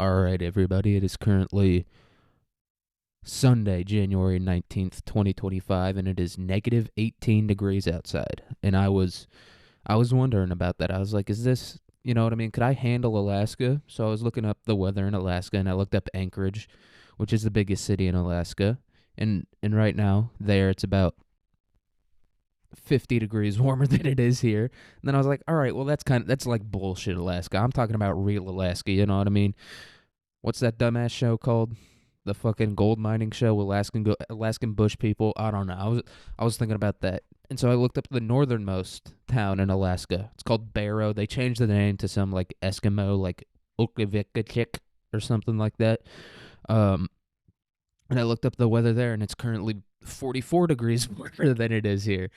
All right, everybody. It is currently Sunday, January 19th, 2025, and it is negative 18 degrees outside. And I was wondering about that. I was like, is this, you know what I mean? Could I handle Alaska? So I was looking up the weather in Alaska, and I looked up Anchorage, which is the biggest city in Alaska. And right now there it's about 50 degrees warmer than it is here. And then I was like, all right, well that's like bullshit Alaska. I'm talking about real Alaska, you know what I mean? What's that dumbass show called? The fucking gold mining show, Alaskan Bush people. I don't know. I was thinking about that, and so I looked up the northernmost town in Alaska. It's called Barrow. They changed the name to some like Eskimo, like Ukivikachik or something like that. Um, and I looked up the weather there, and it's currently 44 degrees warmer than it is here.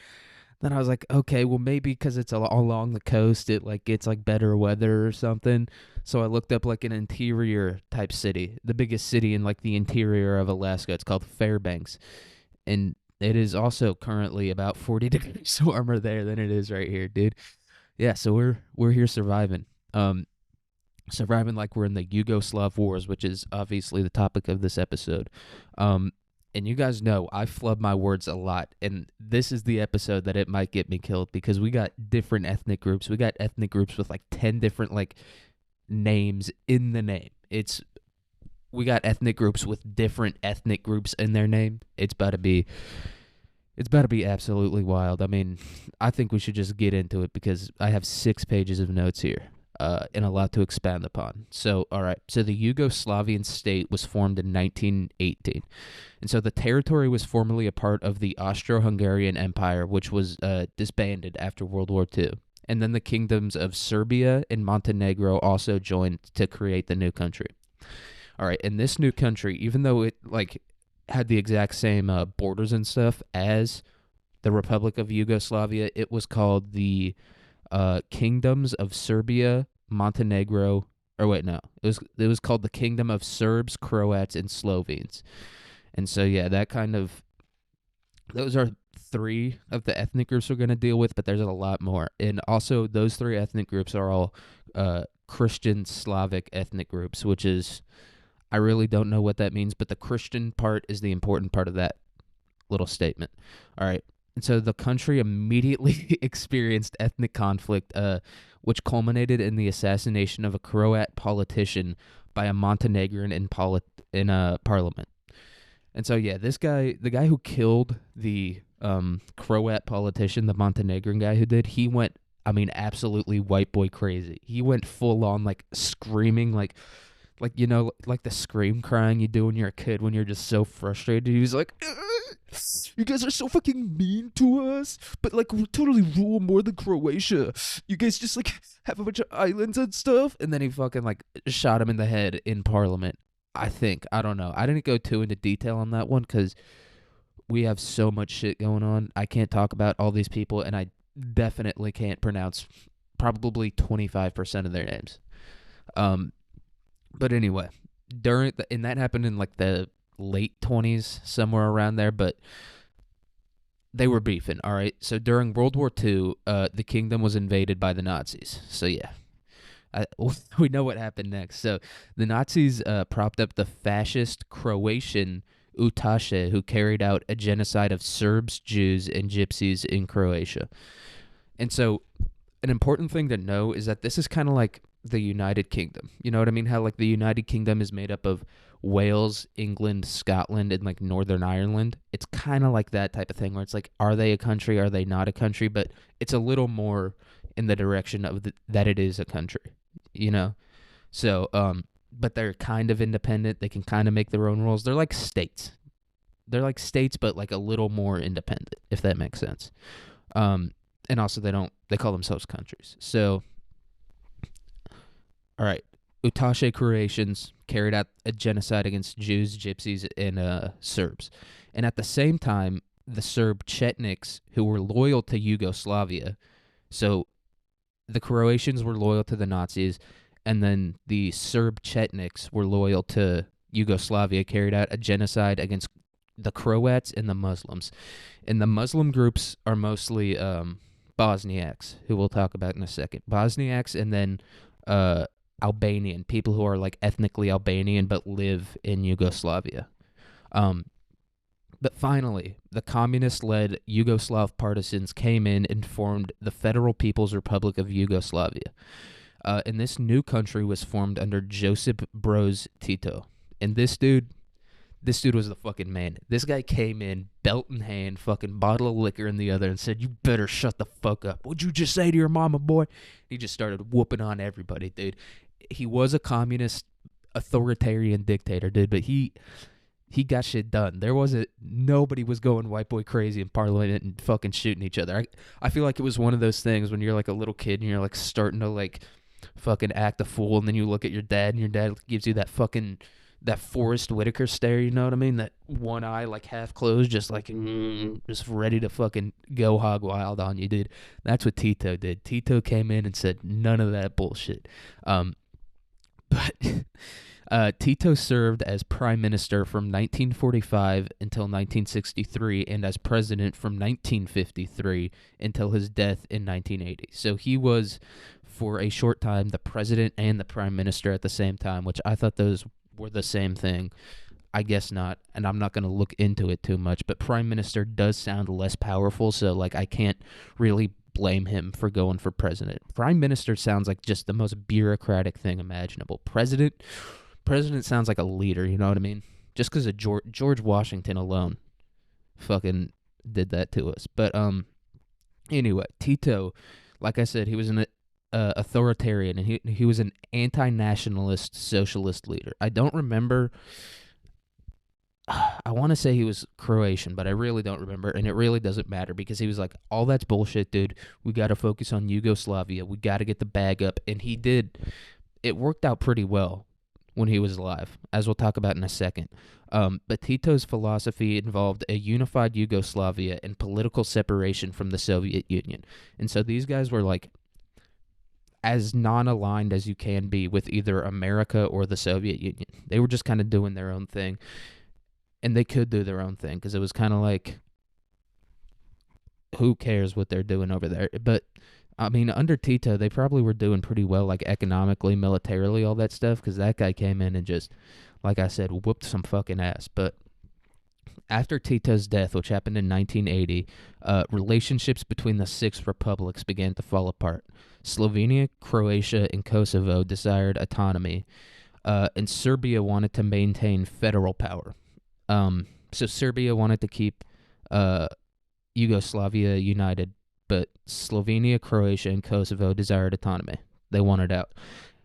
Then I was like, okay, well maybe because it's along the coast, it like gets like better weather or something. So I looked up like an interior type city, the biggest city in like the interior of Alaska. It's called Fairbanks, and it is also currently about 40 degrees warmer there than it is right here, dude. Yeah, so we're here surviving. Surviving like we're in the Yugoslav wars, which is obviously the topic of this episode. Um, and you guys know I flub my words a lot, and this is the episode that it might get me killed because we got different ethnic groups. We got ethnic groups with like 10 different like names in the name. We got ethnic groups with different ethnic groups in their name. It's about to be absolutely wild. I mean, I think we should just get into it because I have 6 pages of notes here. And a lot to expand upon. So, all right. So the Yugoslavian state was formed in 1918. And so the territory was formerly a part of the Austro-Hungarian Empire, which was disbanded after World War II. And then the kingdoms of Serbia and Montenegro also joined to create the new country. All right. And this new country, even though it like had the exact same borders and stuff as the Republic of Yugoslavia, it was called the kingdoms of Serbia, Montenegro, or wait, no, it was called the Kingdom of Serbs, Croats, and Slovenes. And so yeah, those are three of the ethnic groups we're going to deal with, but there's a lot more. And also those three ethnic groups are all Christian Slavic ethnic groups, which is, I really don't know what that means, but the Christian part is the important part of that little statement. All right. And so the country immediately experienced ethnic conflict, which culminated in the assassination of a Croat politician by a Montenegrin in parliament. And so, yeah, the guy who killed the Croat politician, the Montenegrin guy who did, he went, I mean, absolutely white boy crazy. He went full on, like, screaming, like like the scream crying you do when you're a kid when you're just so frustrated. He was like, you guys are so fucking mean to us, but like we totally rule more than Croatia. You guys just like have a bunch of islands and stuff. And then he fucking like shot him in the head in Parliament. I don't know. I didn't go too into detail on that one because we have so much shit going on. I can't talk about all these people, and I definitely can't pronounce probably 25% of their names. But anyway, and that happened in like the late 20s, somewhere around there, but they were beefing, all right? So during World War II, the kingdom was invaded by the Nazis. So yeah, we know what happened next. So the Nazis propped up the fascist Croatian Ustaše, who carried out a genocide of Serbs, Jews, and Gypsies in Croatia. And so an important thing to know is that this is kind of like the United Kingdom. You know what I mean? How like the United Kingdom is made up of Wales, England, Scotland, and like Northern Ireland. It's kind of like that type of thing where it's like, are they a country? Are they not a country? But it's a little more in the direction of that it is a country, you know? So, but they're kind of independent. They can kind of make their own rules. They're like states. But like a little more independent, if that makes sense. And also they call themselves countries. So, all right, Ustaše Croatians carried out a genocide against Jews, Gypsies, and Serbs. And at the same time, the Serb Chetniks, who were loyal to Yugoslavia, so the Croatians were loyal to the Nazis, and then the Serb Chetniks were loyal to Yugoslavia, carried out a genocide against the Croats and the Muslims. And the Muslim groups are mostly Bosniaks, who we'll talk about in a second. Bosniaks, and then Albanian, people who are like ethnically Albanian but live in Yugoslavia. Um, but finally, the communist-led Yugoslav partisans came in and formed the Federal People's Republic of Yugoslavia. And this new country was formed under Josip Broz Tito. And this dude was the fucking man. This guy came in, belt in hand, fucking bottle of liquor in the other, and said, "You better shut the fuck up. What'd you just say to your mama, boy?" He just started whooping on everybody, dude. He was a communist, authoritarian dictator, dude, but he got shit done. There wasn't nobody was going white boy crazy in Parliament and fucking shooting each other. I feel like it was one of those things when you're like a little kid and you're like starting to like fucking act a fool, and then you look at your dad and your dad gives you that fucking that Forrest Whitaker stare, you know what I mean? That one eye like half closed, just like just ready to fucking go hog wild on you, dude. That's what Tito did. Tito came in and said none of that bullshit. But Tito served as prime minister from 1945 until 1963 and as president from 1953 until his death in 1980. So he was, for a short time, the president and the prime minister at the same time, which I thought those were the same thing. I guess not, and I'm not going to look into it too much, but prime minister does sound less powerful, so like I can't really blame him for going for president. Prime minister sounds like just the most bureaucratic thing imaginable. President sounds like a leader, you know what I mean? Just because of George Washington alone fucking did that to us. But anyway, Tito, like I said, he was an authoritarian, and he was an anti-nationalist socialist leader. I don't remember. I want to say he was Croatian, but I really don't remember, and it really doesn't matter because he was like, all that's bullshit, dude. We got to focus on Yugoslavia. We got to get the bag up, and he did. It worked out pretty well when he was alive, as we'll talk about in a second. But Tito's philosophy involved a unified Yugoslavia and political separation from the Soviet Union. And so these guys were like as non-aligned as you can be with either America or the Soviet Union. They were just kind of doing their own thing. And they could do their own thing because it was kind of like, who cares what they're doing over there? But, I mean, under Tito, they probably were doing pretty well, like economically, militarily, all that stuff, because that guy came in and just, like I said, whooped some fucking ass. But after Tito's death, which happened in 1980, relationships between the six republics began to fall apart. Slovenia, Croatia, and Kosovo desired autonomy, and Serbia wanted to maintain federal power. So Serbia wanted to keep Yugoslavia united, but Slovenia, Croatia, and Kosovo desired autonomy. They wanted out.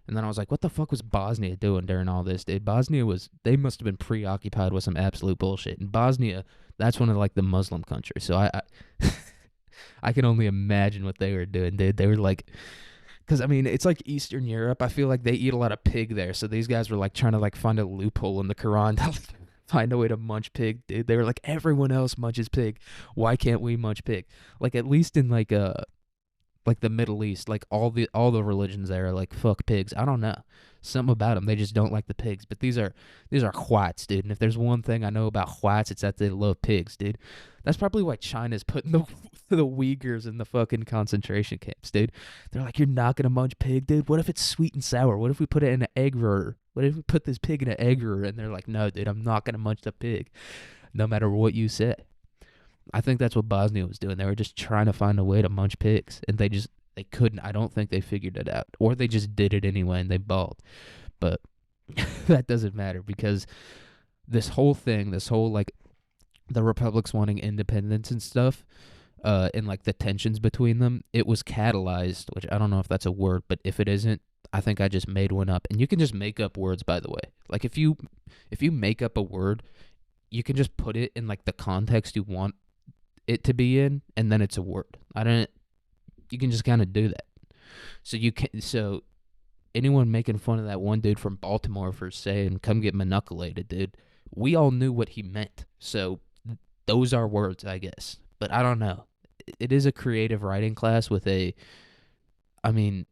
And then I was like, what the fuck was Bosnia doing during all this, dude? They must have been preoccupied with some absolute bullshit. And Bosnia, that's one of like the Muslim countries. So I I can only imagine what they were doing, dude. They were like, because I mean, it's like Eastern Europe. I feel like they eat a lot of pig there. So these guys were like trying to like find a loophole in the Quran to find a way to munch pig, dude. They were like, everyone else munches pig. Why can't we munch pig? Like at least in like the Middle East, like all the religions there are like fuck pigs. I don't know, something about them. They just don't like the pigs. But these are whites, dude. And if there's one thing I know about whites, it's that they love pigs, dude. That's probably why China's putting the Uyghurs in the fucking concentration camps, dude. They're like, you're not gonna munch pig, dude. What if it's sweet and sour? What if we put it in an egg roller? What if we put this pig in an egg roller? And they're like, no, dude, I'm not gonna munch the pig, no matter what you say. I think that's what Bosnia was doing. They were just trying to find a way to munch pigs, and they couldn't. I don't think they figured it out, or they just did it anyway and they balled. But that doesn't matter because this whole like the republics wanting independence and stuff, and like the tensions between them, it was catalyzed, which I don't know if that's a word, but if it isn't, I think I just made one up. And you can just make up words, by the way. Like if you make up a word, you can just put it in like the context you want it to be in, and then it's a word. You can just kind of do that. So anyone making fun of that one dude from Baltimore for saying come get manipulated, dude, we all knew what he meant. So those are words, I guess. But I don't know. It is a creative writing class with I don't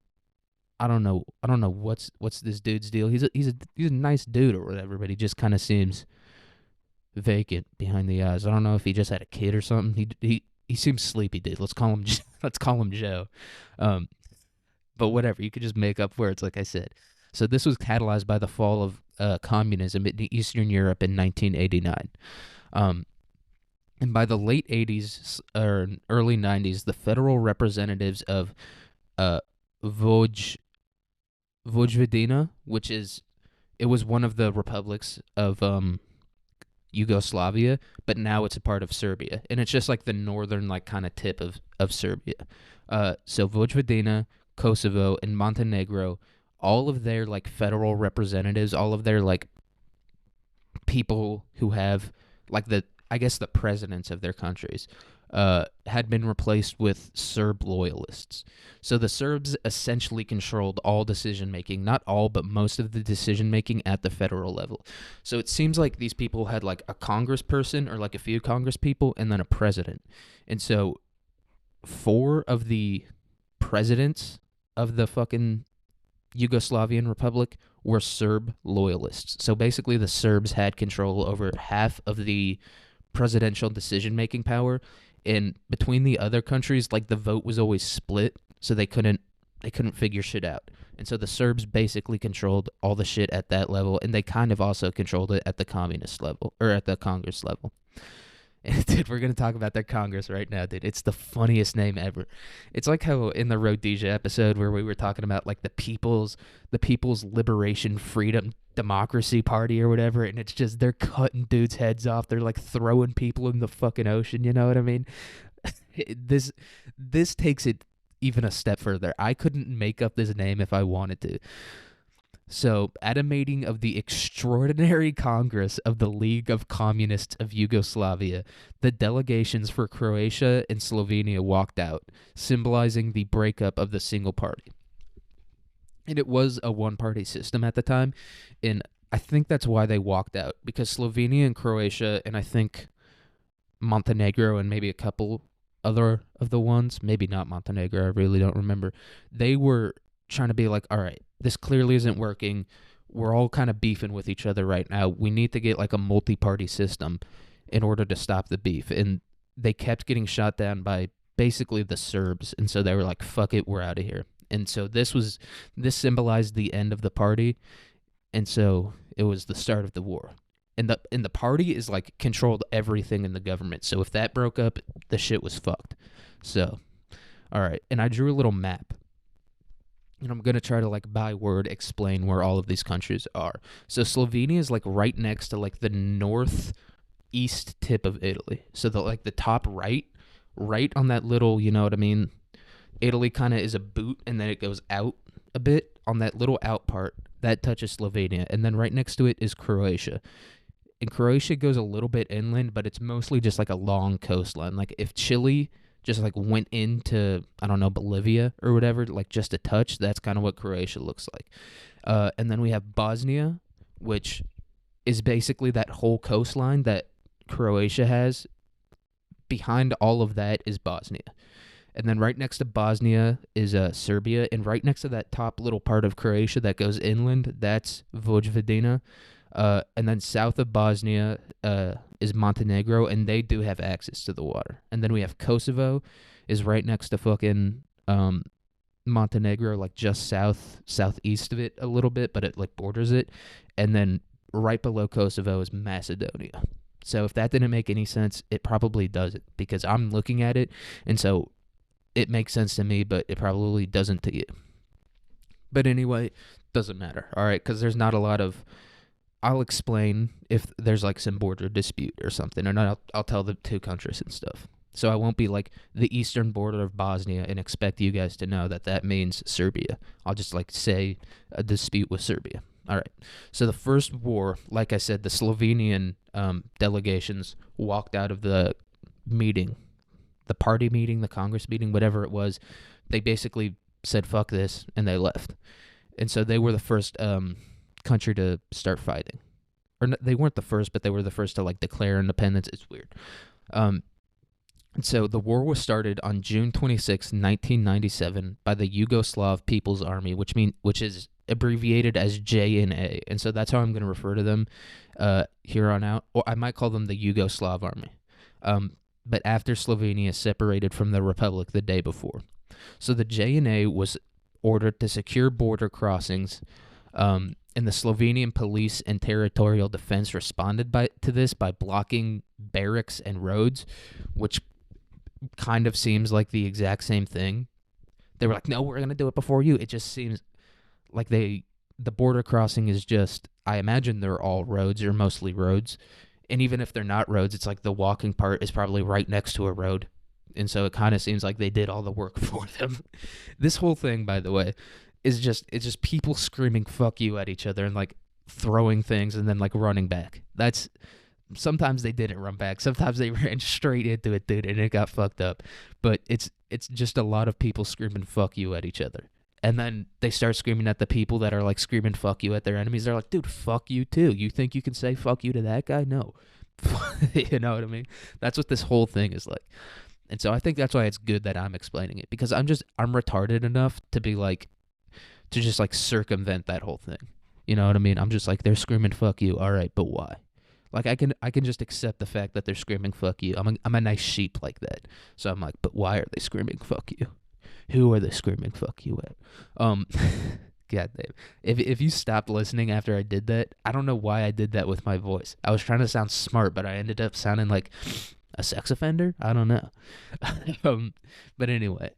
know what's this dude's deal. He's a nice dude or whatever, but he just kind of seems vacant behind the eyes. I don't know if he just had a kid or something. He seems sleepy, dude. Let's call him Joe. But whatever, you could just make up words, like I said. So this was catalyzed by the fall of communism in Eastern Europe in 1989. Um, and by the late 80s or early 90s, the federal representatives of uh, Voj, Vojvodina, it was one of the republics of Yugoslavia, but now it's a part of Serbia, and it's just like the northern like kind of tip of Serbia. So Vojvodina, Kosovo, and Montenegro, all of their like federal representatives, all of their like people who have like the I guess the presidents of their countries had been replaced with Serb loyalists. So the Serbs essentially controlled all decision making, not all, but most of the decision making at the federal level. So it seems like these people had like a congressperson or like a few congresspeople and then a president. And so four of the presidents of the fucking Yugoslavian Republic were Serb loyalists. So basically, the Serbs had control over half of the presidential decision-making power, and between the other countries, like the vote was always split, so they couldn't figure shit out. And so the Serbs basically controlled all the shit at that level, and they kind of also controlled it at the communist level or at the Congress level. And dude, we're gonna talk about their Congress right now, dude. It's the funniest name ever. It's like how in the Rhodesia episode where we were talking about like the People's Liberation Freedom Democracy Party or whatever, and it's just they're cutting dudes' heads off. They're like throwing people in the fucking ocean. You know what I mean? This takes it even a step further. I couldn't make up this name if I wanted to. So, at a meeting of the Extraordinary Congress of the League of Communists of Yugoslavia, the delegations for Croatia and Slovenia walked out, symbolizing the breakup of the single party. And it was a one-party system at the time, and I think that's why they walked out, because Slovenia and Croatia, and I think Montenegro and maybe a couple other of the ones, maybe not Montenegro, I really don't remember, they were trying to be like, all right, this clearly isn't working. We're all kind of beefing with each other right now. We need to get like a multi-party system in order to stop the beef. And they kept getting shot down by basically the Serbs. And so they were like, fuck it, we're out of here. And so this symbolized the end of the party. And so it was the start of the war. And the party is like controlled everything in the government. So if that broke up, the shit was fucked. So, all right. And I drew a little map. And I'm going to try to, like, by word explain where all of these countries are. So Slovenia is, like, right next to, like, the northeast tip of Italy. So, the top right on that little, you know what I mean? Italy kind of is a boot, and then it goes out a bit. On that little out part, that touches Slovenia. And then right next to it is Croatia. And Croatia goes a little bit inland, but it's mostly just, like, a long coastline. Like, if Chile just like went into, I don't know, Bolivia or whatever, like just a touch, that's kind of what Croatia looks like. And then we have Bosnia, which is basically that whole coastline that Croatia has. Behind all of that is Bosnia. And then right next to Bosnia is Serbia. And right next to that top little part of Croatia that goes inland, that's Vojvodina. And then south of Bosnia is Montenegro, and they do have access to the water. And then we have Kosovo, is right next to fucking Montenegro, like just southeast of it a little bit, but it like borders it. And then right below Kosovo is Macedonia. So if that didn't make any sense, it probably doesn't, because I'm looking at it, and so it makes sense to me, but it probably doesn't to you. But anyway, doesn't matter, all right, because there's not a lot of... I'll explain if there's like some border dispute or something, and I'll tell the two countries and stuff. So I won't be like the eastern border of Bosnia and expect you guys to know that means Serbia. I'll just like say a dispute with Serbia. All right. So the first war, like I said, the Slovenian delegations walked out of the meeting, the party meeting, the Congress meeting, whatever it was. They basically said, fuck this, and they left. And so they were the first... country to start fighting, or no, they weren't the first, but they were the first to like declare independence. It's weird. And so the war was started on June 26, 1997, by the Yugoslav People's Army, which is abbreviated as JNA, and so that's how I'm going to refer to them here on out. Or I might call them the Yugoslav Army. But after Slovenia separated from the Republic the day before, so the JNA was ordered to secure border crossings And the Slovenian police and territorial defense responded to this by blocking barracks and roads, which kind of seems like the exact same thing. They were like, no, we're going to do it before you. It just seems like the border crossing is just, I imagine they're all roads or mostly roads. And even if they're not roads, it's like the walking part is probably right next to a road. And so it kind of seems like they did all the work for them. This whole thing, by the way, it's just people screaming fuck you at each other and like throwing things and then like running back. Sometimes they didn't run back. Sometimes they ran straight into it, dude, and it got fucked up. But it's just a lot of people screaming fuck you at each other. And then they start screaming at the people that are like screaming fuck you at their enemies. They're like, dude, fuck you too. You think you can say fuck you to that guy? No. You know what I mean? That's what this whole thing is like. And so I think that's why it's good that I'm explaining it, because I'm retarded enough to be like, to just like circumvent that whole thing. You know what I mean? I'm just like, they're screaming fuck you. All right, but why? Like I can just accept the fact that they're screaming fuck you. I'm a nice sheep like that. So I'm like, but why are they screaming fuck you? Who are they screaming fuck you at? God damn. If you stopped listening after I did that, I don't know why I did that with my voice. I was trying to sound smart, but I ended up sounding like a sex offender? I don't know. But anyway.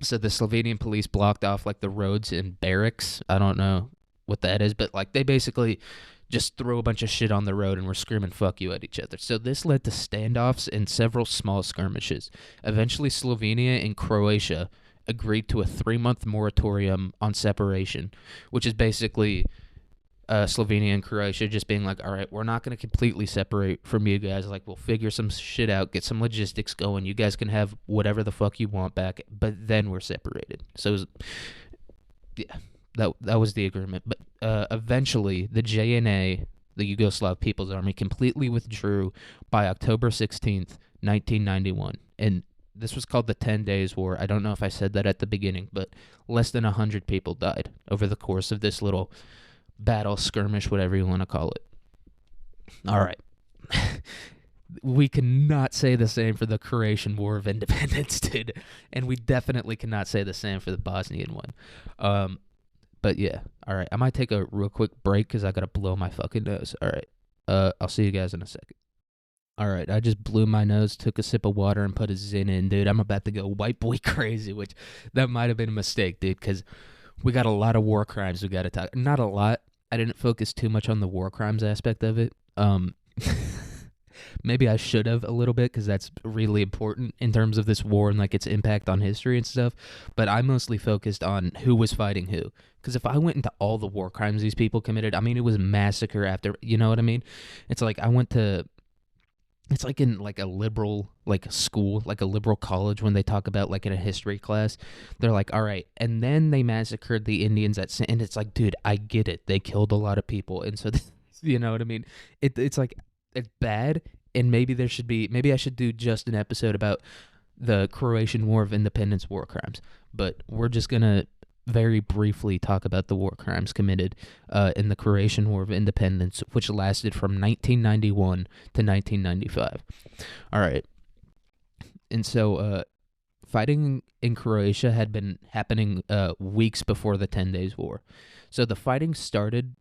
So the Slovenian police blocked off like the roads and barracks. I don't know what that is, but like they basically just threw a bunch of shit on the road and were screaming fuck you at each other. So this led to standoffs and several small skirmishes. Eventually Slovenia and Croatia agreed to a 3-month moratorium on separation, which is basically Slovenia and Croatia just being like, all right, we're not going to completely separate from you guys. Like, we'll figure some shit out, get some logistics going. You guys can have whatever the fuck you want back, but then we're separated. So, yeah, that was the agreement. But eventually, the JNA, the Yugoslav People's Army, completely withdrew by October 16th, 1991. And this was called the 10 Days War. I don't know if I said that at the beginning, but less than 100 people died over the course of this little battle, skirmish, whatever you want to call it. All right. We cannot say the same for the Croatian War of Independence, dude. And we definitely cannot say the same for the Bosnian one. But yeah. All right. I might take a real quick break because I got to blow my fucking nose. All right. I'll see you guys in a second. All right. I just blew my nose, took a sip of water, and put a Zin in, dude. I'm about to go white boy crazy, which that might have been a mistake, dude, because we got a lot of war crimes we got to talk. Not a lot. I didn't focus too much on the war crimes aspect of it. Maybe I should have a little bit, because that's really important in terms of this war and like its impact on history and stuff. But I mostly focused on who was fighting who. Because if I went into all the war crimes these people committed, I mean, it was massacre after, you know what I mean? It's like it's like in like a liberal like school, like a liberal college, when they talk about like in a history class, they're like, all right, and then they massacred the Indians and it's like, dude, I get it. They killed a lot of people. And so, you know what I mean? It's like, it's bad. And maybe I should do just an episode about the Croatian War of Independence war crimes. But we're just going to very briefly talk about the war crimes committed in the Croatian War of Independence, which lasted from 1991 to 1995. All right. And so fighting in Croatia had been happening weeks before the 10 Days War. So the fighting started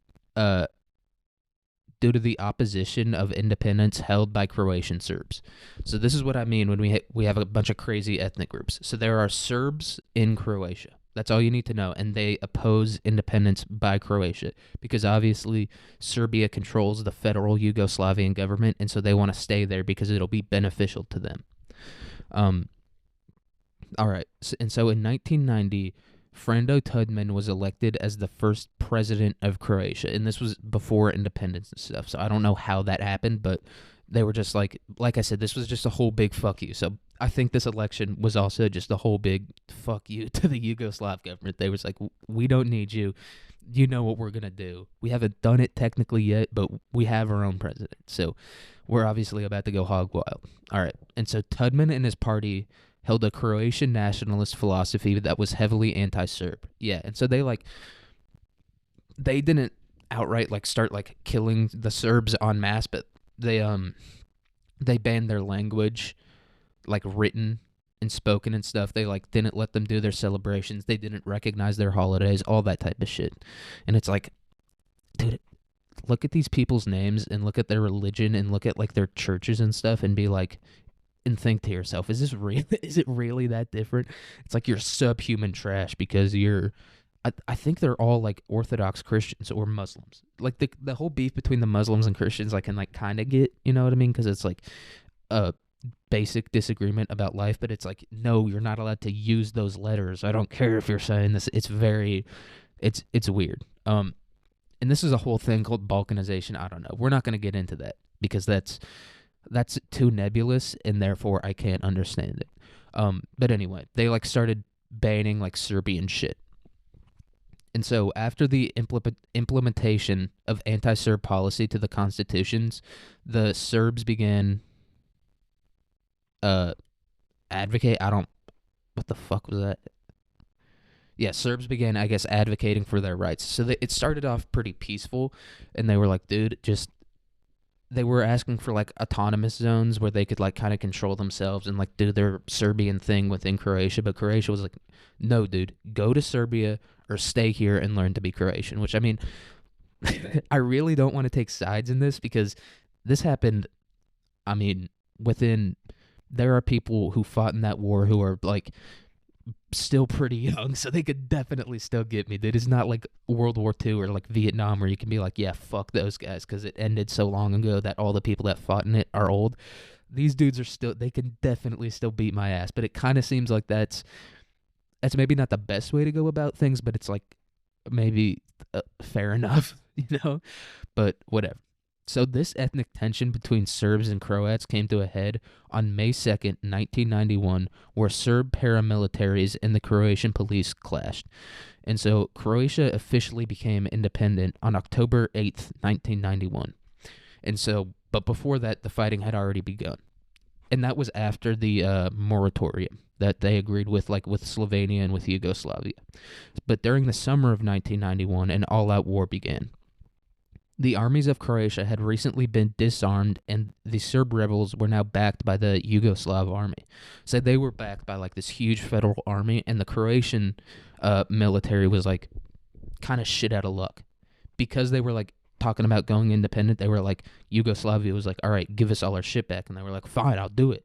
due to the opposition of independence held by Croatian Serbs. So this is what I mean when we have a bunch of crazy ethnic groups. So there are Serbs in Croatia. That's all you need to know. And they oppose independence by Croatia because obviously Serbia controls the federal Yugoslavian government, and so they want to stay there because it'll be beneficial to them. All right. And so in 1990, Frando Tudman was elected as the first president of Croatia, and this was before independence and stuff. So I don't know how that happened, but they were just like I said, this was just a whole big fuck you. So I think this election was also just a whole big fuck you to the Yugoslav government. They was like, we don't need you. You know what we're going to do. We haven't done it technically yet, but we have our own president. So we're obviously about to go hog wild. All right. And so Tudman and his party held a Croatian nationalist philosophy that was heavily anti-Serb. Yeah, and so they didn't outright start killing the Serbs en masse, but they banned their language, written and spoken and stuff. They like didn't let them do their celebrations. They didn't recognize their holidays, all that type of shit. And it's like, dude, look at these people's names and look at their religion and look at like their churches and stuff and be like, and think to yourself, is this real? Is it really that different? It's like you're subhuman trash because you're. I think they're all like Orthodox Christians or Muslims. Like the whole beef between the Muslims and Christians, I can like kind of get, you know what I mean? Because it's like a basic disagreement about life, but it's like, no, you're not allowed to use those letters. I don't care if you're saying this. It's very, it's weird. And this is a whole thing called balkanization. I don't know. We're not going to get into that because that's too nebulous and therefore I can't understand it. But anyway, they like started banning like Serbian shit. And so after the implementation of anti-Serb policy to the constitutions, the Serbs began advocate. What the fuck was that? Yeah, Serbs began, I guess, advocating for their rights. So it started off pretty peaceful, and they were like, dude, they were asking for like autonomous zones where they could like kind of control themselves and like do their Serbian thing within Croatia. But Croatia was like, no, dude, go to Serbia or stay here and learn to be Croatian. Which, I mean, I really don't want to take sides in this because this happened, I mean, there are people who fought in that war who are like still pretty young, so they could definitely still get me, dude. It's not like World War II or like Vietnam where you can be like, yeah, fuck those guys because it ended so long ago that all the people that fought in it are old. These dudes are they can definitely still beat my ass, but it kind of seems like that's maybe not the best way to go about things, but it's like maybe fair enough, you know? But whatever. So this ethnic tension between Serbs and Croats came to a head on May 2nd, 1991, where Serb paramilitaries and the Croatian police clashed. And so Croatia officially became independent on October 8th, 1991. And so, but before that, the fighting had already begun. And that was after the moratorium that they agreed with, like with Slovenia and with Yugoslavia. But during the summer of 1991, an all-out war began. The armies of Croatia had recently been disarmed, and the Serb rebels were now backed by the Yugoslav army. So they were backed by like this huge federal army, and the Croatian military was like kind of shit out of luck. Because they were like talking about going independent, they were like, Yugoslavia was like, all right, give us all our shit back. And they were like, fine, I'll do it.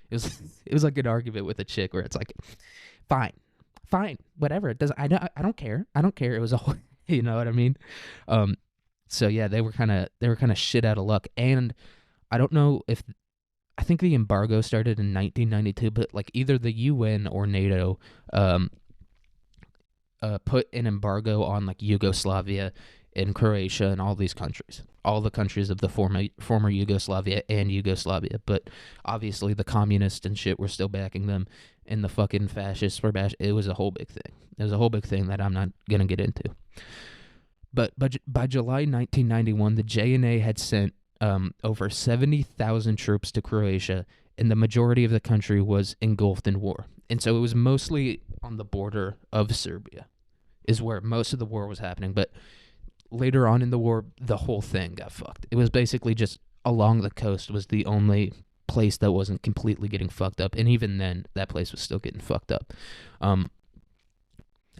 It was like an argument with a chick where it's like, fine, whatever. It doesn't. I don't care. It was a whole, you know what I mean? So yeah, they were kind of shit out of luck, and I don't know if I think the embargo started in 1992, but like either the UN or NATO put an embargo on like Yugoslavia and Croatia and all these countries, all the countries of the former Yugoslavia and Yugoslavia. But obviously the communists and shit were still backing them, and the fucking fascists were it was a whole big thing. It was a whole big thing that I'm not gonna get into. But by July 1991, the JNA had sent over 70,000 troops to Croatia, and the majority of the country was engulfed in war. And so it was mostly on the border of Serbia is where most of the war was happening. But later on in the war, the whole thing got fucked. It was basically just along the coast was the only place that wasn't completely getting fucked up. And even then, that place was still getting fucked up. And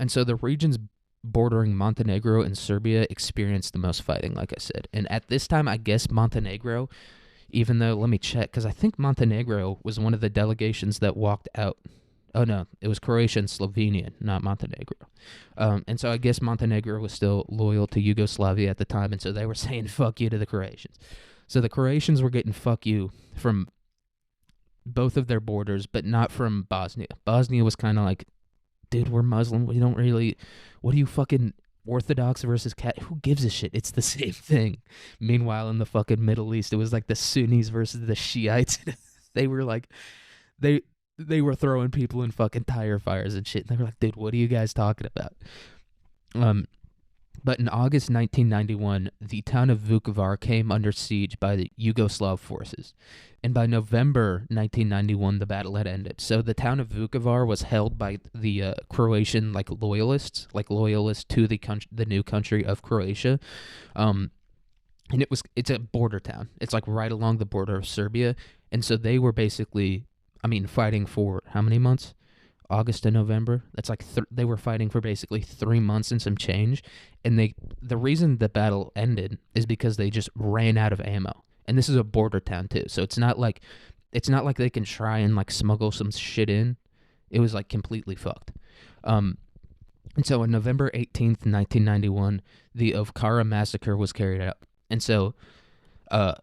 so the regions bordering Montenegro and Serbia experienced the most fighting, like I said. And at this time, I guess Montenegro, even though, let me check, because I think Montenegro was one of the delegations that walked out. Oh, no, it was Croatia and Slovenia, not Montenegro. And so I guess Montenegro was still loyal to Yugoslavia at the time, and so they were saying fuck you to the Croatians. So the Croatians were getting fuck you from both of their borders, but not from Bosnia. Bosnia was kind of like, dude, we're Muslim. We don't really. What are you fucking Orthodox versus cat? Who gives a shit? It's the same thing. Meanwhile, in the fucking Middle East, it was like the Sunnis versus the Shiites. They were like, they were throwing people in fucking tire fires and shit. And they were like, dude, what are you guys talking about? But in August 1991, the town of Vukovar came under siege by the Yugoslav forces. And by November 1991, the battle had ended. So the town of Vukovar was held by the Croatian loyalists to the new country of Croatia. And it's a border town. It's like right along the border of Serbia. And so they were basically, fighting for how many months? August and November. That's like they were fighting for basically 3 months and some change. And the reason the battle ended is because they just ran out of ammo. And this is a border town too, so it's not like they can try and like smuggle some shit in. It was like completely fucked. And so on November 18th, 1991, the Ovkara massacre was carried out. And so,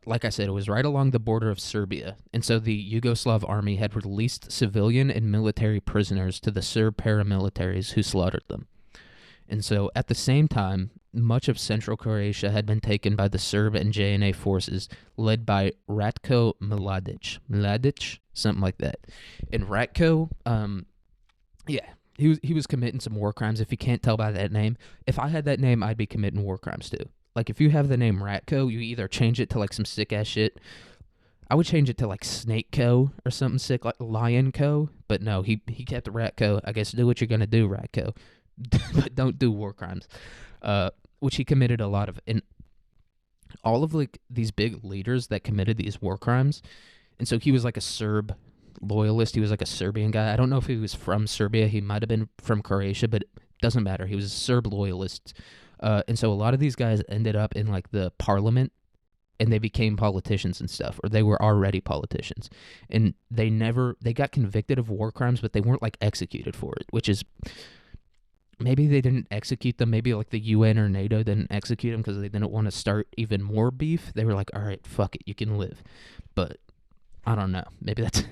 like I said, it was right along the border of Serbia. And so the Yugoslav army had released civilian and military prisoners to the Serb paramilitaries who slaughtered them. And so at the same time, much of central Croatia had been taken by the Serb and JNA forces led by Ratko Mladic. Mladic? Something like that. And Ratko, he was committing some war crimes. If you can't tell by that name, if I had that name, I'd be committing war crimes too. Like, if you have the name Ratko, you either change it to, like, some sick-ass shit. I would change it to, like, Snake Co. or something sick, like Lion Co. But no, he kept Ratko. I guess do what you're going to do, Ratko. But don't do war crimes. Which he committed a lot of. And all of, like, these big leaders that committed these war crimes. And so he was, like, a Serb loyalist. He was, like, a Serbian guy. I don't know if he was from Serbia. He might have been from Croatia, but it doesn't matter. He was a Serb loyalist. And so a lot of these guys ended up in, like, the parliament, and they became politicians and stuff, or they were already politicians. And they got convicted of war crimes, but they weren't, like, executed for it, which is, maybe they didn't execute them. Maybe, like, the UN or NATO didn't execute them because they didn't want to start even more beef. They were like, all right, fuck it, you can live. But I don't know. Maybe that's,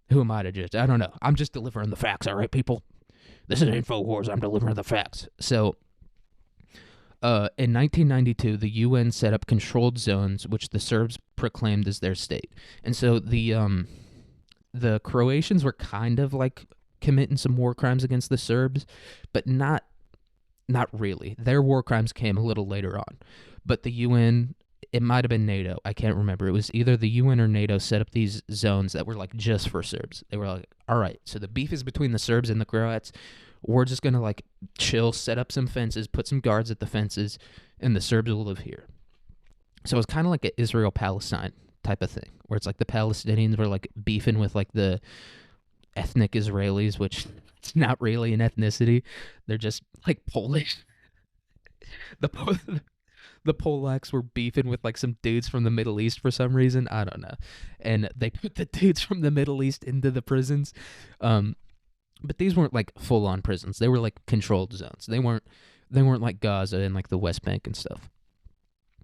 who am I to judge? I don't know. I'm just delivering the facts, all right, people? This is InfoWars. I'm delivering the facts. So, in 1992, the UN set up controlled zones, which the Serbs proclaimed as their state. And so the Croatians were kind of like committing some war crimes against the Serbs, but not really. Their war crimes came a little later on. But the UN, it might have been NATO, I can't remember. It was either the UN or NATO set up these zones that were like just for Serbs. They were like, all right, so the beef is between the Serbs and the Croats. We're just going to, like, chill, set up some fences, put some guards at the fences, and the Serbs will live here. So it's kind of like an Israel-Palestine type of thing, where it's like the Palestinians were, like, beefing with, like, the ethnic Israelis, which it's not really an ethnicity. They're just, like, Polish. The Polacks were beefing with, like, some dudes from the Middle East for some reason. I don't know. And they put the dudes from the Middle East into the prisons. But these weren't, like, full-on prisons. They were, like, controlled zones. They weren't like Gaza and, like, the West Bank and stuff.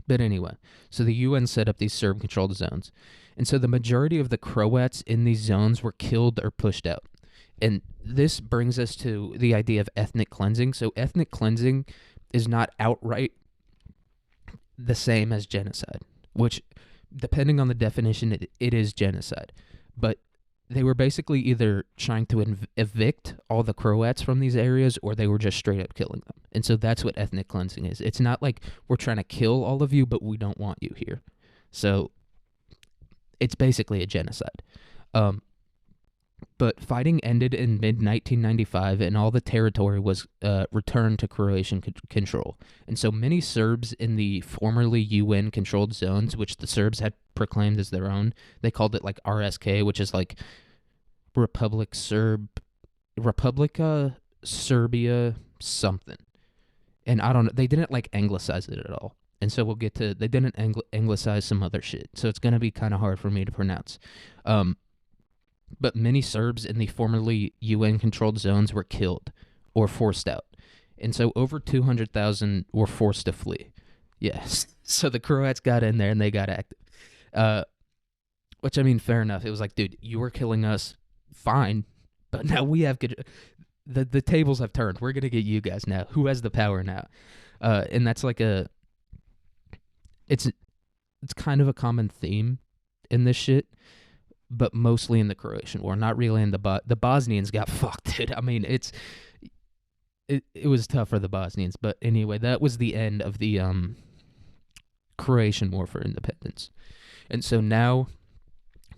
But anyway, so the UN set up these Serb-controlled zones. And so the majority of the Croats in these zones were killed or pushed out. And this brings us to the idea of ethnic cleansing. So ethnic cleansing is not outright the same as genocide, which, depending on the definition, it is genocide. But they were basically either trying to evict all the Croats from these areas, or they were just straight up killing them. And so that's what ethnic cleansing is. It's not like we're trying to kill all of you, but we don't want you here. So it's basically a genocide. But fighting ended in mid-1995, and all the territory was returned to Croatian control. And so many Serbs in the formerly UN-controlled zones, which the Serbs had proclaimed as their own, they called it, like, RSK, which is, like, Republica Serbia something. And I don't know, they didn't, like, anglicize it at all. And so we'll get to, they didn't anglicize some other shit. So it's going to be kind of hard for me to pronounce. But many Serbs in the formerly UN-controlled zones were killed or forced out. And so over 200,000 were forced to flee. Yes. So the Croats got in there and they got active. Which, I mean, fair enough. It was like, dude, you were killing us, fine. But now we have... The tables have turned. We're going to get you guys now. Who has the power now? And that's like a... It's kind of a common theme in this shit, but mostly in the Croatian War, not really in the Bosnians got fucked, dude. I mean, it was tough for the Bosnians, but anyway, that was the end of the Croatian War for independence. And so now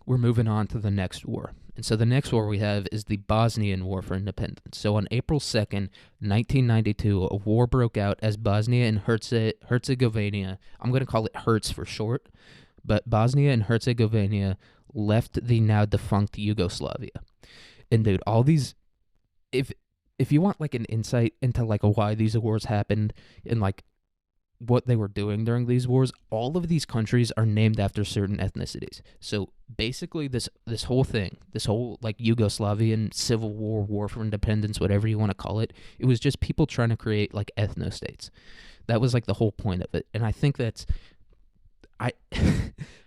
we're moving on to the next war. And so the next war we have is the Bosnian War for Independence. So on April 2nd, 1992, a war broke out as Bosnia and Herzegovina, I'm going to call it Hertz for short, but Bosnia and Herzegovina left the now defunct Yugoslavia. And dude, all these, if you want like an insight into like why these wars happened and like what they were doing during these wars, all of these countries are named after certain ethnicities. So basically this whole thing, this whole like Yugoslavian civil war for independence, whatever you want to call it, it was just people trying to create like ethno-states. That was like the whole point of it. And I think that's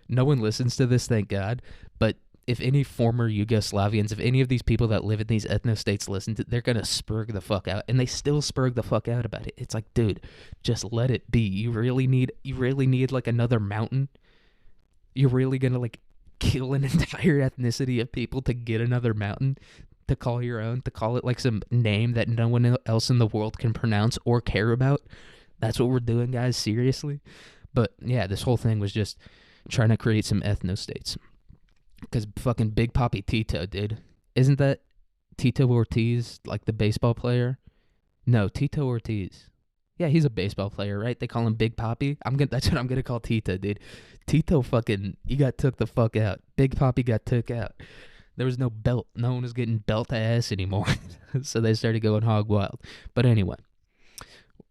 no one listens to this, thank God, but if any former Yugoslavians, if any of these people that live in these ethno-states listen to, they're going to spurg the fuck out. And they still spurg the fuck out about it. It's like, dude, just let it be. You really need like another mountain? You're really going to like kill an entire ethnicity of people to get another mountain to call your own, to call it like some name that no one else in the world can pronounce or care about? That's what we're doing, guys, seriously? But yeah, this whole thing was just trying to create some ethno-states. Because fucking Big Papi Tito, dude. Isn't that Tito Ortiz, like the baseball player? No, Tito Ortiz. Yeah, he's a baseball player, right? They call him Big Papi. That's what I'm gonna call Tito, dude. Tito fucking, he got took the fuck out. Big Papi got took out. There was no belt. No one was getting belt ass anymore. So they started going hog wild. But anyway,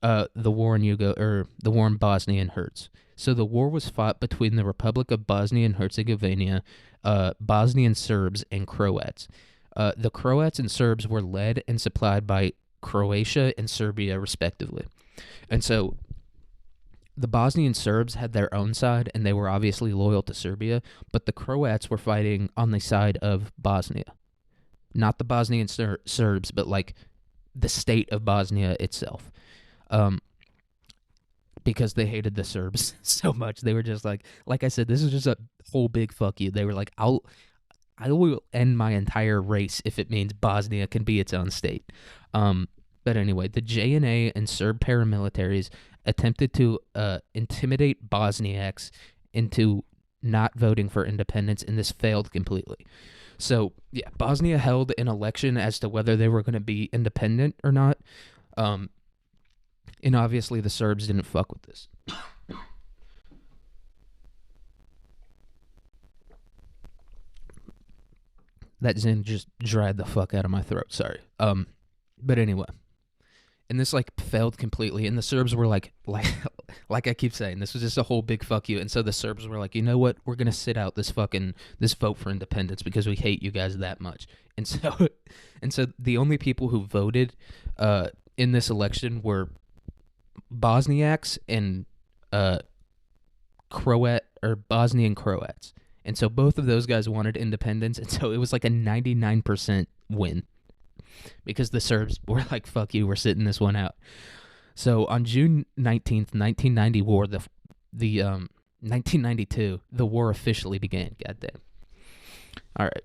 the war in Bosnia and Herz. So the war was fought between the Republic of Bosnia and Herzegovina, Bosnian Serbs, and Croats. The Croats and Serbs were led and supplied by Croatia and Serbia, respectively. And so the Bosnian Serbs had their own side, and they were obviously loyal to Serbia, but the Croats were fighting on the side of Bosnia. Not the Bosnian Serbs, but like the state of Bosnia itself. Because they hated the Serbs so much. They were just like I said, this is just a whole big fuck you. They were like, I will end my entire race if it means Bosnia can be its own state. But anyway, the JNA and Serb paramilitaries attempted to intimidate Bosniaks into not voting for independence, and this failed completely. So, yeah, Bosnia held an election as to whether they were going to be independent or not. And obviously the Serbs didn't fuck with this. That Zin just dried the fuck out of my throat, sorry. But anyway. And this like failed completely, and the Serbs were like I keep saying, this was just a whole big fuck you. And so the Serbs were like, you know what? We're gonna sit out this vote for independence because we hate you guys that much. And so the only people who voted in this election were Bosniaks and Bosnian Croats. And so both of those guys wanted independence, and so it was like a 99% win. Because the Serbs were like, fuck you, we're sitting this one out. So on June 19th, 1990 the 1992, the war officially began, goddamn. All right.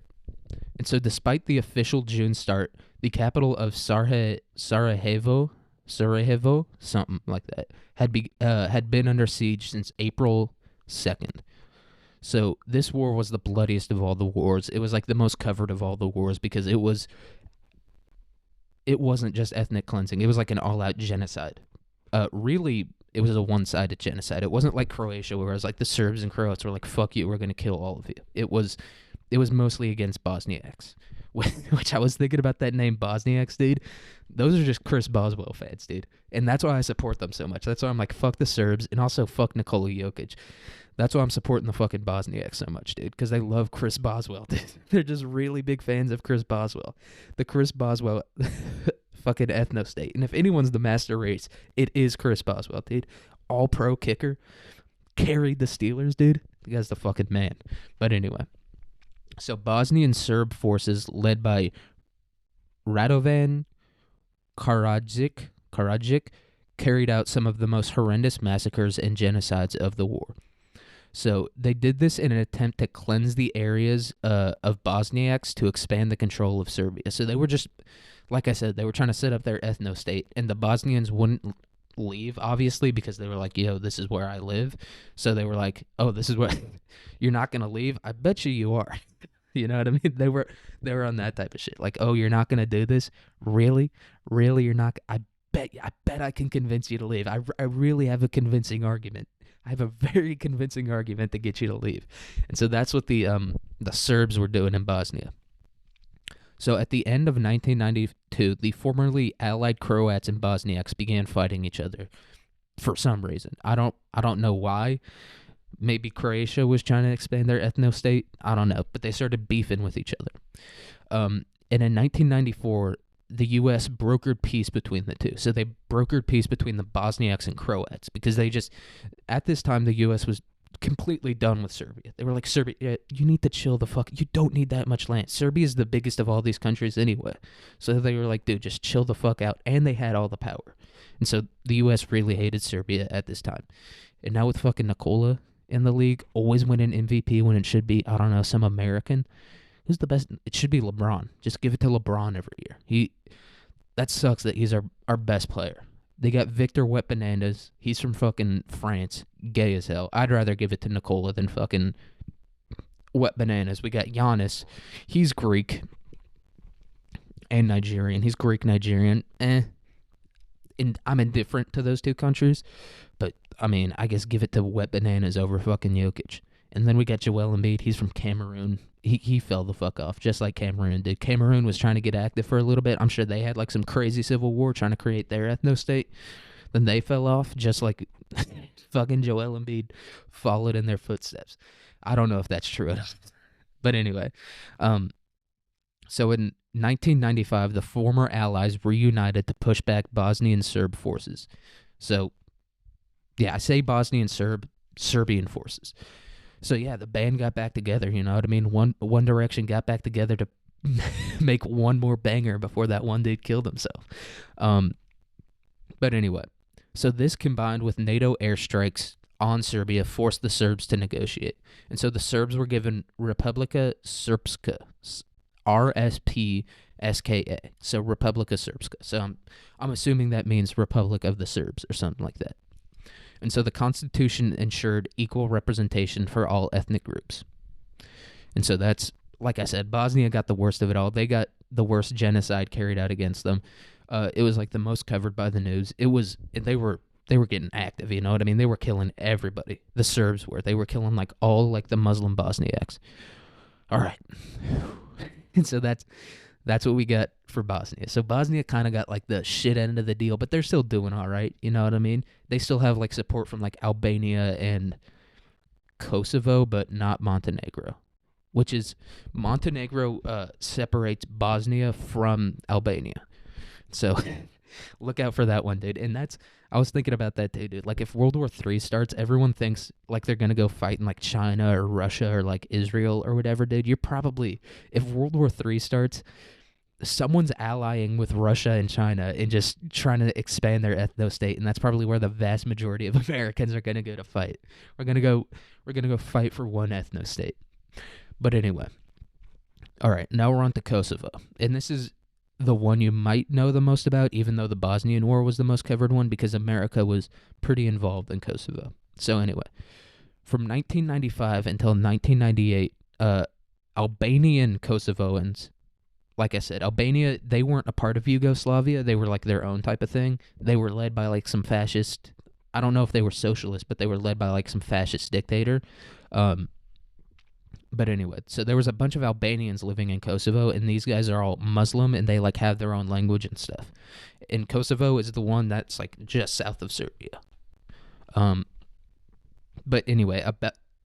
And so despite the official June start, the capital of Sarajevo, something like that, had been under siege since April 2nd. So this war was the bloodiest of all the wars. It was like the most covered of all the wars because it wasn't just ethnic cleansing. It was like an all-out genocide. Really, it was a one-sided genocide. It wasn't like Croatia where it was like the Serbs and Croats were like, fuck you, we're going to kill all of you. It was mostly against Bosniaks. Which I was thinking about that name, Bosniaks, dude. Those are just Chris Boswell fans, dude. And that's why I support them so much. That's why I'm like, fuck the Serbs, and also fuck Nikola Jokic. That's why I'm supporting the fucking Bosniaks so much, dude, because they love Chris Boswell, dude. They're just really big fans of Chris Boswell. The Chris Boswell fucking ethno-state. And if anyone's the master race, it is Chris Boswell, dude. All-pro kicker. Carried the Steelers, dude. The guy's the fucking man. But anyway. So Bosnian Serb forces led by Radovan Karadzic carried out some of the most horrendous massacres and genocides of the war. So they did this in an attempt to cleanse the areas of Bosniaks to expand the control of Serbia. So they were just, like I said, they were trying to set up their ethno-state, and the Bosnians wouldn't leave, obviously, because they were like, yo, this is where I live. So they were like, oh, this is where you're not going to leave? I bet you are. You know what I mean? They were on that type of shit. Like, oh, you're not going to do this? Really? Really, you're not? I bet I can convince you to leave. I really have a convincing argument. I have a very convincing argument to get you to leave. And so that's what the Serbs were doing in Bosnia. So at the end of 1992, the formerly allied Croats and Bosniaks began fighting each other for some reason. I don't know why. Maybe Croatia was trying to expand their ethno-state. I don't know, but they started beefing with each other. And in 1994, the U.S. brokered peace between the two. So they brokered peace between the Bosniaks and Croats because they just, at this time, the U.S. was completely done with Serbia. They were like, Serbia, you need to chill the fuck. You don't need that much land. Serbia is the biggest of all these countries anyway. So they were like, dude, just chill the fuck out. And they had all the power. And so the U.S. really hated Serbia at this time. And now with fucking Nikola in the league, always winning MVP when it should be, I don't know, some American. Who's the best? It should be LeBron. Just give it to LeBron every year. That sucks that he's our best player. They got Victor Wet Bananas. He's from fucking France. Gay as hell. I'd rather give it to Nikola than fucking Wet Bananas. We got Giannis. He's Greek and Nigerian. He's Greek-Nigerian. And I'm indifferent to those two countries. But, I mean, I guess give it to Wet Bananas over fucking Jokic. And then we got Joel Embiid. He's from Cameroon. He fell the fuck off, just like Cameroon did. Cameroon was trying to get active for a little bit. I'm sure they had like some crazy civil war trying to create their ethno-state. Then they fell off, just like fucking Joel Embiid followed in their footsteps. I don't know if that's true. But anyway, so in 1995, the former allies reunited to push back Bosnian Serb forces. So, yeah, I say Bosnian Serbian forces. So, yeah, the band got back together, you know what I mean? One Direction got back together to make one more banger before that one dude killed himself. But anyway, so this combined with NATO airstrikes on Serbia forced the Serbs to negotiate. And so the Serbs were given Republika Srpska, RSPSKA, so Republika Srpska. So I'm assuming that means Republic of the Serbs or something like that. And so the Constitution ensured equal representation for all ethnic groups. And so that's, like I said, Bosnia got the worst of it all. They got the worst genocide carried out against them. It was like the most covered by the news. They were getting active, you know what I mean? They were killing everybody. The Serbs were. They were killing like all like the Muslim Bosniaks. All right. And so that's what we got for Bosnia. So Bosnia kind of got like the shit end of the deal, but they're still doing all right. You know what I mean? They still have like support from like Albania and Kosovo, but not Montenegro, which is Montenegro separates Bosnia from Albania. So look out for that one, dude. And I was thinking about that too, dude. Like if World War III starts, everyone thinks like they're going to go fight in like China or Russia or like Israel or whatever, dude. If World War III starts, someone's allying with Russia and China and just trying to expand their ethno-state, and that's probably where the vast majority of Americans are going to go to fight. We're going to go fight for one ethno-state. But anyway. All right, now we're on to Kosovo. And this is the one you might know the most about, even though the Bosnian War was the most covered one, because America was pretty involved in Kosovo. So anyway, from 1995 until 1998, Albanian Kosovoans, like I said, Albania, they weren't a part of Yugoslavia. They were like their own type of thing. They were led by like some fascist, I don't know if they were socialist, but they were led by like some fascist dictator. But anyway, so there was a bunch of Albanians living in Kosovo, and these guys are all Muslim, and they like have their own language and stuff. And Kosovo is the one that's like just south of Serbia. But anyway,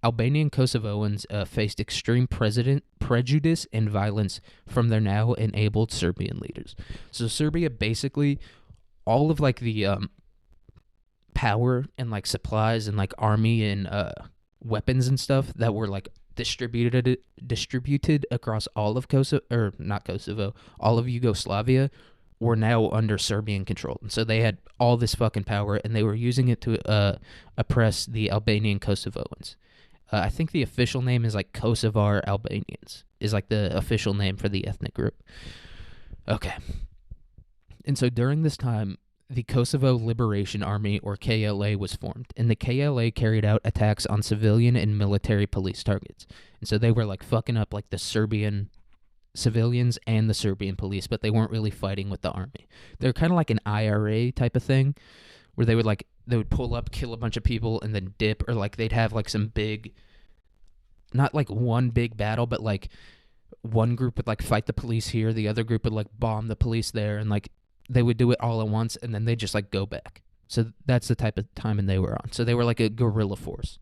Albanian Kosovoans faced extreme prejudice and violence from their now enabled Serbian leaders. So Serbia basically, all of like the power and like supplies and like army and weapons and stuff that were like distributed across all of all of Yugoslavia were now under Serbian control. And so they had all this fucking power, and they were using it to oppress the Albanian Kosovoans. I think the official name is like Kosovar Albanians, is like the official name for the ethnic group. Okay. And so during this time, the Kosovo Liberation Army, or KLA, was formed, and the KLA carried out attacks on civilian and military police targets. And so they were like fucking up like the Serbian civilians and the Serbian police, but they weren't really fighting with the army. They're kind of like an IRA type of thing, where they would like they would pull up, kill a bunch of people, and then dip, or like they'd have like some big, not like one big battle, but like one group would like fight the police here, the other group would like bomb the police there, and like they would do it all at once, and then they just like go back. So that's the type of timing they were on. So they were like a guerrilla force.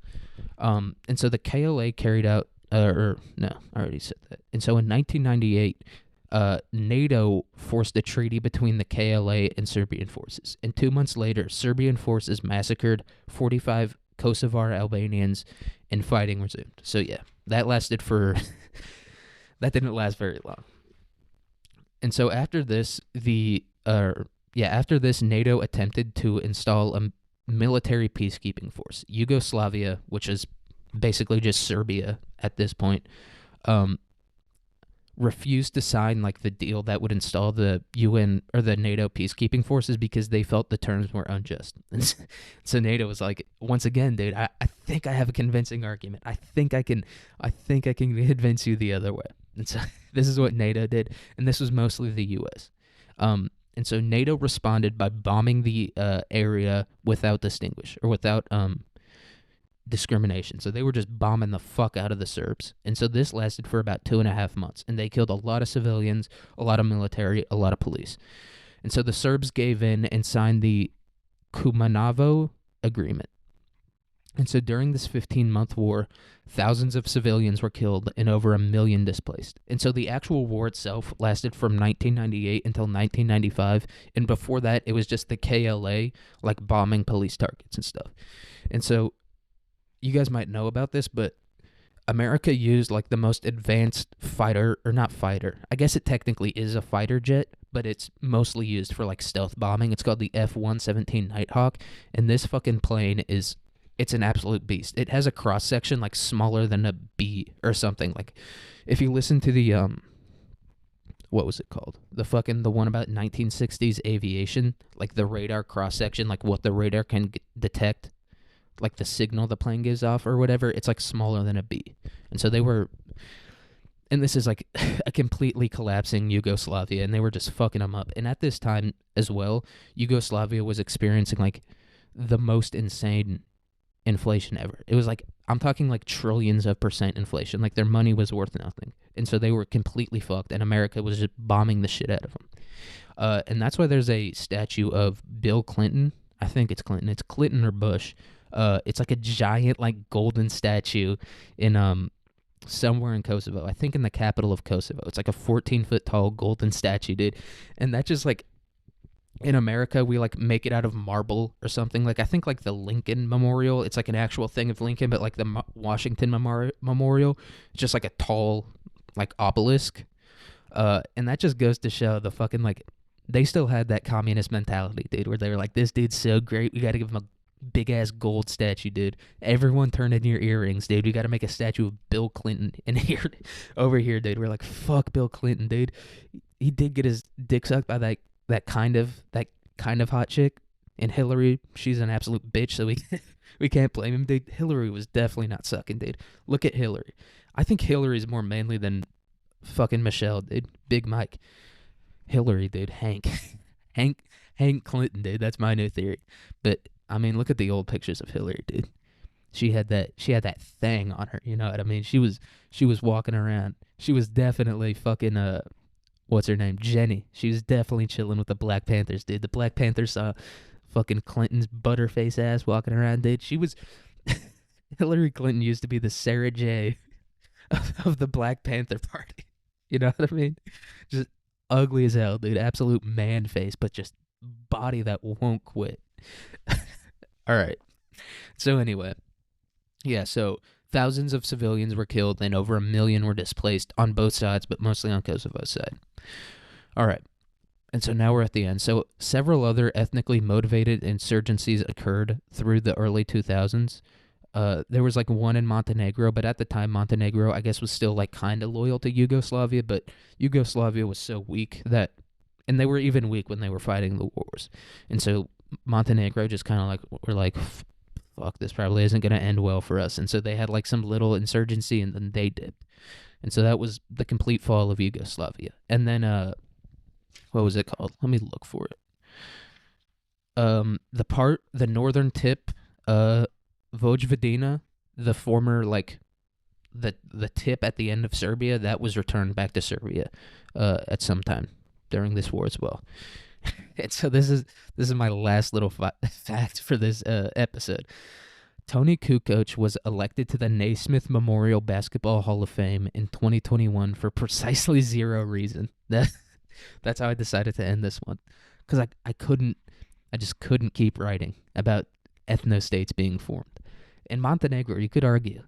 And so the KLA carried out, or no, I already said that. And so in 1998, NATO forced a treaty between the KLA and Serbian forces. And 2 months later, Serbian forces massacred 45 Kosovar Albanians, and fighting resumed. So yeah, that lasted for that didn't last very long. And so after this, after this, NATO attempted to install a military peacekeeping force. Yugoslavia, which is basically just Serbia at this point, refused to sign like the deal that would install the UN or the NATO peacekeeping forces because they felt the terms were unjust. And so NATO was like, once again, dude, I think I have a convincing argument. I think I can convince you the other way. And so this is what NATO did, and this was mostly the U.S. And so NATO responded by bombing the area without discrimination. So they were just bombing the fuck out of the Serbs. And so this lasted for about 2.5 months. And they killed a lot of civilians, a lot of military, a lot of police. And so the Serbs gave in and signed the Kumanovo Agreement. And so during this 15-month war, thousands of civilians were killed and over 1 million displaced. And so the actual war itself lasted from 1998 until 1995. And before that, it was just the KLA, like bombing police targets and stuff. And so you guys might know about this, but America used like the most advanced fighter, or not fighter. I guess it technically is a fighter jet, but it's mostly used for like stealth bombing. It's called the F-117 Nighthawk. And this fucking plane it's an absolute beast. It has a cross section like smaller than a bee or something. Like if you listen to the what was it called? The one about 1960s aviation, like the radar cross section, like what the radar can detect, like the signal the plane gives off or whatever. It's like smaller than a bee. And so they were, and this is like a completely collapsing Yugoslavia, and they were just fucking them up. And at this time as well, Yugoslavia was experiencing like the most insane inflation ever. It was like, I'm talking like trillions of percent inflation. Like their money was worth nothing. And so they were completely fucked, and America was just bombing the shit out of them. And that's why there's a statue of Bill Clinton. I think it's Clinton. It's Clinton or Bush. It's like a giant like golden statue in somewhere in Kosovo. I think in the capital of Kosovo. It's like a 14-foot tall golden statue, dude. And that just like, in America, we like make it out of marble or something. Like I think like the Lincoln Memorial, it's like an actual thing of Lincoln, but like the Washington Memorial, it's just like a tall like obelisk. And that just goes to show the fucking like, they still had that communist mentality, dude, where they were like, this dude's so great, we got to give him a big ass gold statue, dude. Everyone turn in your earrings, dude. We got to make a statue of Bill Clinton. And here, over here, dude, we're like, fuck Bill Clinton, dude. He did get his dick sucked by that kind of hot chick. And Hillary, she's an absolute bitch, so we can't blame him, dude. Hillary was definitely not sucking, dude. Look at Hillary. I think Hillary's more manly than fucking Michelle, dude. Big Mike. Hillary, dude. Hank Clinton, dude. That's my new theory. But I mean, look at the old pictures of Hillary, dude. She had that thing on her, you know what I mean? She was walking around. She was definitely fucking what's her name? Jenny. She was definitely chilling with the Black Panthers, dude. The Black Panthers saw fucking Clinton's butterface ass walking around, dude. She was Hillary Clinton used to be the Sarah J of the Black Panther Party. You know what I mean? Just ugly as hell, dude. Absolute man face, but just body that won't quit. All right. So anyway, yeah, so thousands of civilians were killed and over 1 million were displaced on both sides, but mostly on Kosovo's side. All right. And so now we're at the end. So several other ethnically motivated insurgencies occurred through the early 2000s. There was like one in Montenegro, but at the time Montenegro, I guess, was still like kind of loyal to Yugoslavia, but Yugoslavia was so weak that, and they were even weak when they were fighting the wars. And so Montenegro just kind of like, were like, fuck, this probably isn't going to end well for us. And so they had like some little insurgency, and then they dipped. And so that was the complete fall of Yugoslavia. And then, what was it called? Let me look for it. The northern tip, Vojvodina, the former like the tip at the end of Serbia, that was returned back to Serbia at some time during this war as well. And so this is my last little fact for this episode. Tony Kukoc was elected to the Naismith Memorial Basketball Hall of Fame in 2021 for precisely zero reason. That's how I decided to end this one, because I just couldn't keep writing about ethno-states being formed. In Montenegro, you could argue,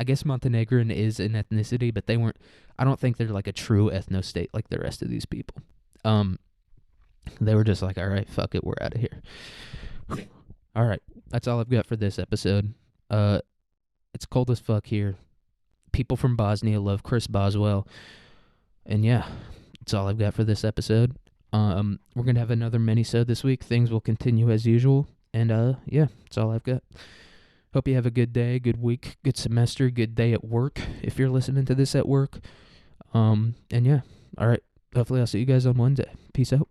I guess Montenegrin is an ethnicity, but I don't think they're like a true ethno-state like the rest of these people. They were just like, all right, fuck it, we're out of here. All right, that's all I've got for this episode. It's cold as fuck here. People from Bosnia love Chris Boswell. And yeah, that's all I've got for this episode. We're going to have another mini-sode this week. Things will continue as usual. And yeah, that's all I've got. Hope you have a good day, good week, good semester, good day at work if you're listening to this at work. And yeah, all right. Hopefully I'll see you guys on Wednesday. Peace out.